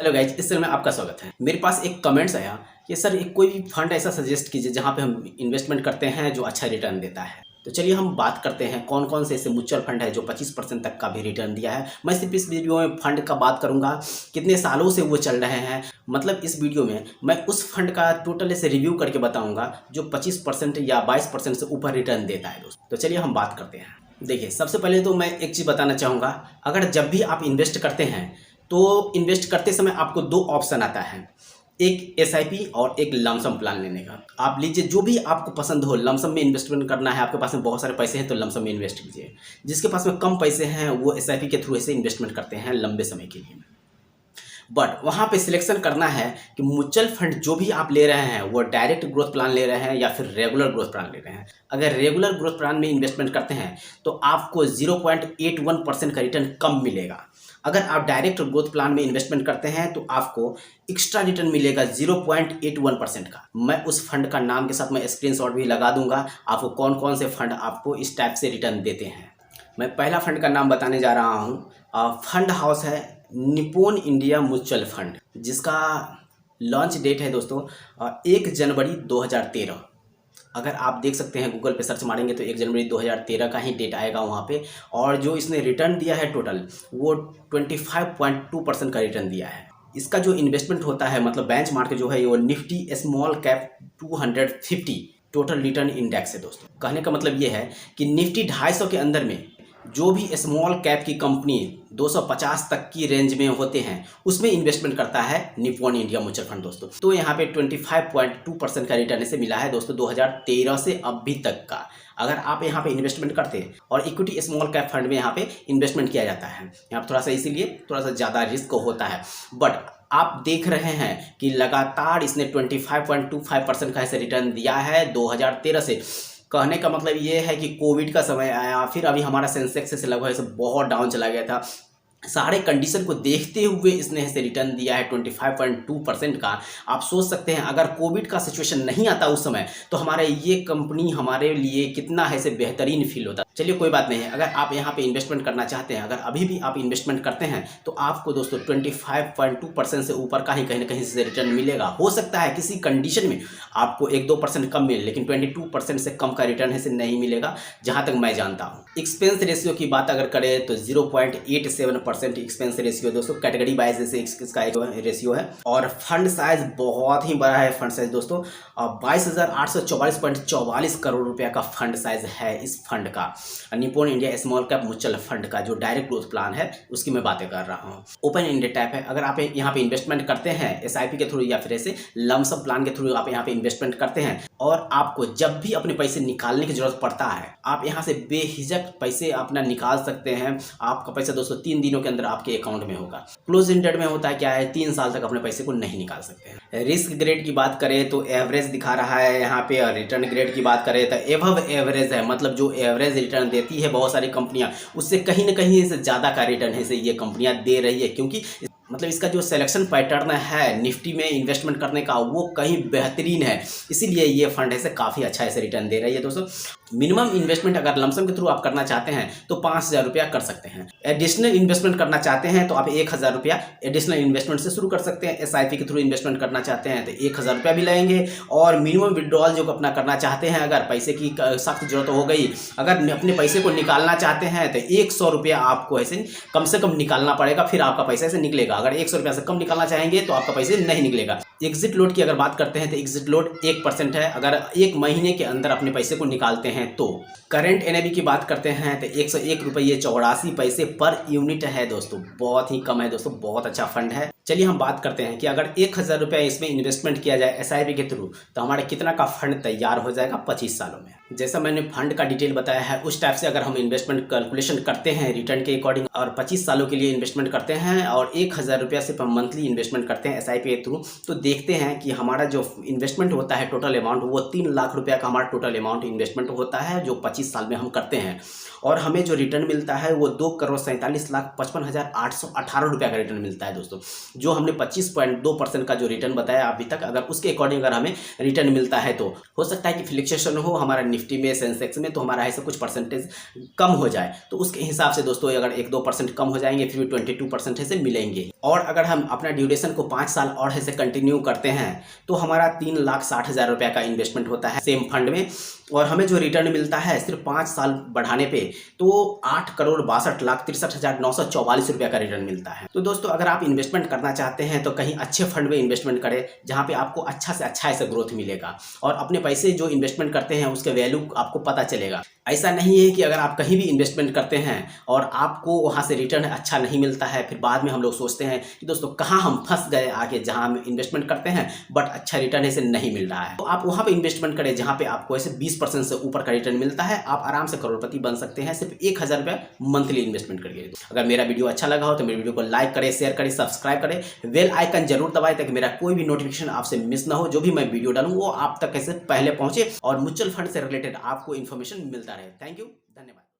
Hello guys, इस channel में आपका स्वागत है। मेरे पास एक कमेंट्स आया कि सर एक कोई भी फंड ऐसा सजेस्ट कीजिए जहां पे हम इन्वेस्टमेंट करते हैं जो अच्छा रिटर्न देता है। तो चलिए हम बात करते हैं कौन कौन से ऐसे म्यूचुअल फंड है जो 25% तक का भी रिटर्न दिया है। मैं सिर्फ इस वीडियो में फंड का बात करूंगा, कितने सालों से वो चल रहे हैं। मतलब इस वीडियो में मैं उस फंड का टोटल ऐसे रिव्यू करके बताऊँगा जो 25% या 22% से ऊपर रिटर्न देता है दोस्तों। तो चलिए हम बात करते हैं। देखिए, सबसे पहले तो मैं एक चीज़ बताना चाहूँगा, अगर जब भी आप इन्वेस्ट करते हैं तो इन्वेस्ट करते समय आपको दो ऑप्शन आता है, एक एसआईपी और एक लमसम प्लान लेने का। आप लीजिए जो भी आपको पसंद हो। लमसम में इन्वेस्टमेंट करना है, आपके पास में बहुत सारे पैसे हैं तो लमसम में इन्वेस्ट कीजिए। जिसके पास में कम पैसे हैं वो एसआईपी के थ्रू ऐसे इन्वेस्टमेंट करते हैं लंबे समय के लिए। बट वहाँ पे सिलेक्शन करना है कि म्यूचुअल फंड जो भी आप ले रहे हैं वो डायरेक्ट ग्रोथ प्लान ले रहे हैं या फिर रेगुलर ग्रोथ प्लान ले रहे हैं। अगर रेगुलर ग्रोथ प्लान में इन्वेस्टमेंट करते हैं तो आपको 0.81% का रिटर्न कम मिलेगा। अगर आप डायरेक्ट ग्रोथ प्लान में इन्वेस्टमेंट करते हैं तो आपको एक्स्ट्रा रिटर्न मिलेगा 0.81% का। मैं उस फंड का नाम के साथ मैं स्क्रीनशॉट भी लगा दूंगा, आपको कौन कौन से फंड आपको इस टाइप से रिटर्न देते हैं। मैं पहला फंड का नाम बताने जा रहा हूँ। फंड हाउस है निप्पॉन इंडिया म्यूचुअल फंड, जिसका लॉन्च डेट है दोस्तों 1 जनवरी 2013। अगर आप देख सकते हैं गूगल पे सर्च मारेंगे तो 1 जनवरी 2013 का ही डेट आएगा वहाँ पे। और जो इसने रिटर्न दिया है टोटल वो 25.2% का रिटर्न दिया है। इसका जो इन्वेस्टमेंट होता है, मतलब बेंच मार्क जो है वो Nifty small cap 250 total return index है दोस्तों। कहने का मतलब ये है कि निफ्टी 250 के अंदर में जो भी स्मॉल कैप की कंपनी 250 तक की रेंज में होते हैं उसमें इन्वेस्टमेंट करता है निप्पॉन इंडिया म्यूचुअल फंड दोस्तों। तो यहाँ पे 25.2% का रिटर्न इसे मिला है दोस्तों 2013 से अभी तक का। अगर आप यहाँ पे इन्वेस्टमेंट करते हैं और इक्विटी स्मॉल कैप फंड में यहाँ पे इन्वेस्टमेंट किया जाता है, यहाँ थोड़ा सा इसीलिए थोड़ा सा ज़्यादा रिस्क होता है। बट आप देख रहे हैं कि लगातार इसने 25.25% का ऐसे रिटर्न दिया है 2013 से। कहने का मतलब ये है कि कोविड का समय आया, फिर अभी हमारा सेंसेक्स से लगभग ऐसे बहुत डाउन चला गया था। सारे कंडीशन को देखते हुए इसने ऐसे रिटर्न दिया है 25.2% का। आप सोच सकते हैं अगर कोविड का सिचुएशन नहीं आता उस समय तो हमारे ये कंपनी हमारे लिए कितना ऐसे बेहतरीन फील होता। चलिए कोई बात नहीं है। अगर आप यहाँ पे इन्वेस्टमेंट करना चाहते हैं, अगर अभी भी आप इन्वेस्टमेंट करते हैं तो आपको दोस्तों 25.2% से ऊपर का ही कहीं ना कहीं से रिटर्न मिलेगा। हो सकता है किसी कंडीशन में आपको 1-2% कम मिले, लेकिन 22% से कम का रिटर्न ऐसे नहीं मिलेगा जहाँ तक मैं जानता हूँ। एक्सपेंस रेशियो की बात अगर करें तो 0.87% एक्सपेंस रेशियो दोस्तों। कैटेगरी वाइज जैसे इसका एक रेशियो है। और फंड साइज बहुत ही बड़ा है। फंड साइज दोस्तों 22,844.44 करोड़ रुपया का फंड साइज है इस फंड का। Nippon India small cap mutual fund का जो डायरेक्ट ग्रोथ प्लान है उसकी मैं बातें कर रहा हूँ। ओपन इंडेड टाइप है। अगर आप यहाँ पे इन्वेस्टमेंट करते हैं एसआईपी के थ्रू या फिर ऐसे लमसम प्लान के थ्रू आप यहाँ पे इन्वेस्टमेंट करते हैं और आपको जब भी अपने पैसे निकालने की जरूरत पड़ता है आप यहाँ से बेहिचक पैसे अपना निकाल सकते हैं। आपका पैसा दोस्तों 3 दिनों के अंदर आपके अकाउंट में होगा। क्लोज एंडेड में होता है क्या है, 3 साल तक अपने पैसे को नहीं निकाल सकते हैं। रिस्क ग्रेड की बात करें तो एवरेज दिखा रहा है यहाँ पे, और रिटर्न ग्रेड की बात करें तो एबव एवरेज है। मतलब जो एवरेज रिटर्न देती है बहुत सारी कंपनियां उससे कहीं ना कहीं से ज़्यादा का रिटर्न है से ये कंपनियां दे रही है, क्योंकि मतलब इसका जो सिलेक्शन पैटर्न है निफ्टी में इन्वेस्टमेंट करने का वो कहीं बेहतरीन है। इसीलिए ये फंड ऐसे काफ़ी अच्छा ऐसे रिटर्न दे रही है दोस्तों। मिनिमम इन्वेस्टमेंट अगर लमसम के थ्रू आप करना चाहते हैं तो 5,000 रुपया कर सकते हैं। एडिशनल इन्वेस्टमेंट करना चाहते हैं तो आप 1,000 रुपया एडिशनल इन्वेस्टमेंट से शुरू कर सकते हैं। एसआईपी के थ्रू इन्वेस्टमेंट करना चाहते हैं तो 1,000 रुपया भी लगेंगे। और मिनिमम विड्रॉल जो अपना करना चाहते हैं, अगर पैसे की सख्त जरूरत हो गई, अगर अपने पैसे को निकालना चाहते हैं तो 100 रुपया आपको ऐसे कम से कम निकालना पड़ेगा, फिर आपका पैसा ऐसे निकलेगा। अगर 100 रुपया से कम निकालना चाहेंगे तो आपका पैसे नहीं निकलेगा। एग्जिट लोड की अगर बात करते हैं तो एग्जिट लोड 1% है अगर 1 महीने के अंदर अपने पैसे को निकालते हैं तो। करंट एनएवी की बात करते हैं तो 101 रुपये 84 पैसे पर यूनिट है दोस्तों। बहुत ही कम है दोस्तों, बहुत अच्छा फंड है। चलिए हम बात करते हैं कि अगर 1,000 रुपया इसमें इन्वेस्टमेंट किया जाए एसआईपी के थ्रू तो हमारा कितना का फंड तैयार हो जाएगा 25 सालों में। जैसा मैंने फंड का डिटेल बताया है उस टाइप से अगर हम इन्वेस्टमेंट कैलकुलेशन करते हैं रिटर्न के अकॉर्डिंग और 25 सालों के लिए इन्वेस्टमेंट करते हैं और 1,000 रुपया सिर्फ हम मंथली इन्वेस्टमेंट करते हैं एसआईपी के थ्रू, तो देखते हैं कि हमारा जो इन्वेस्टमेंट होता है टोटल अमाउंट वो 3 लाख रुपया का हमारा टोटल अमाउंट इन्वेस्टमेंट होता है जो 25 साल में हम करते हैं। और हमें जो रिटर्न मिलता है वो 2,47,55,818 रुपया का रिटर्न मिलता है दोस्तों। जो हमने 25.2% का जो रिटर्न बताया अभी तक, अगर उसके अकॉर्डिंग अगर हमें रिटर्न मिलता है तो हो सकता है कि फ्लक्चुएशन हो, हमारा निफ्टी में, सेंसेक्स में, तो हमारा ऐसे कुछ परसेंटेज कम हो जाए तो उसके हिसाब से दोस्तों अगर 1-2% कम हो जाएंगे फिर भी 22% ऐसे मिलेंगे। और अगर हम अपना ड्यूरेशन को 5 साल और ऐसे कंटिन्यू करते हैं तो हमारा 3,60,000 रुपये का इन्वेस्टमेंट होता है सेम फंड में, और हमें जो रिटर्न मिलता है सिर्फ 5 साल बढ़ाने पे तो 8,62,63,944 रुपये का रिटर्न मिलता है। तो दोस्तों अगर आप इन्वेस्टमेंट करना चाहते हैं तो कहीं अच्छे फंड में इन्वेस्टमेंट करें जहाँ पे आपको अच्छा से अच्छा ऐसा ग्रोथ मिलेगा और अपने पैसे जो इन्वेस्टमेंट करते हैं उसके वैल्यू आपको पता चलेगा। ऐसा नहीं है कि अगर आप कहीं भी इन्वेस्टमेंट करते हैं और आपको वहाँ से रिटर्न अच्छा नहीं मिलता है फिर बाद में हम लोग सोचते हैं कि दोस्तों कहाँ हम फंस गए आगे, जहाँ हम इन्वेस्टमेंट करते हैं बट अच्छा रिटर्न ऐसे नहीं मिल रहा है। तो आप वहाँ पे इन्वेस्टमेंट करें जहाँ पे आपको ऐसे 20% से ऊपर का रिटर्न मिलता है, आप आराम से करोड़पति बन सकते हैं सिर्फ 1,000 रुपये मंथली इन्वेस्टमेंट करके। अगर मेरा वीडियो अच्छा लगा हो तो मेरे वीडियो को लाइक करें, शेयर करें, सब्सक्राइब करें, बेल आइकन जरूर दबाएं ताकि मेरा कोई भी नोटिफिकेशन आपसे मिस ना हो। जो भी मैं वीडियो डालूँ वो आप तक कैसे पहले पहुंचे और म्यूचुअल फंड से रिलेटेड आपको इन्फॉर्मेशन मिलता रहे। थैंक यू, धन्यवाद।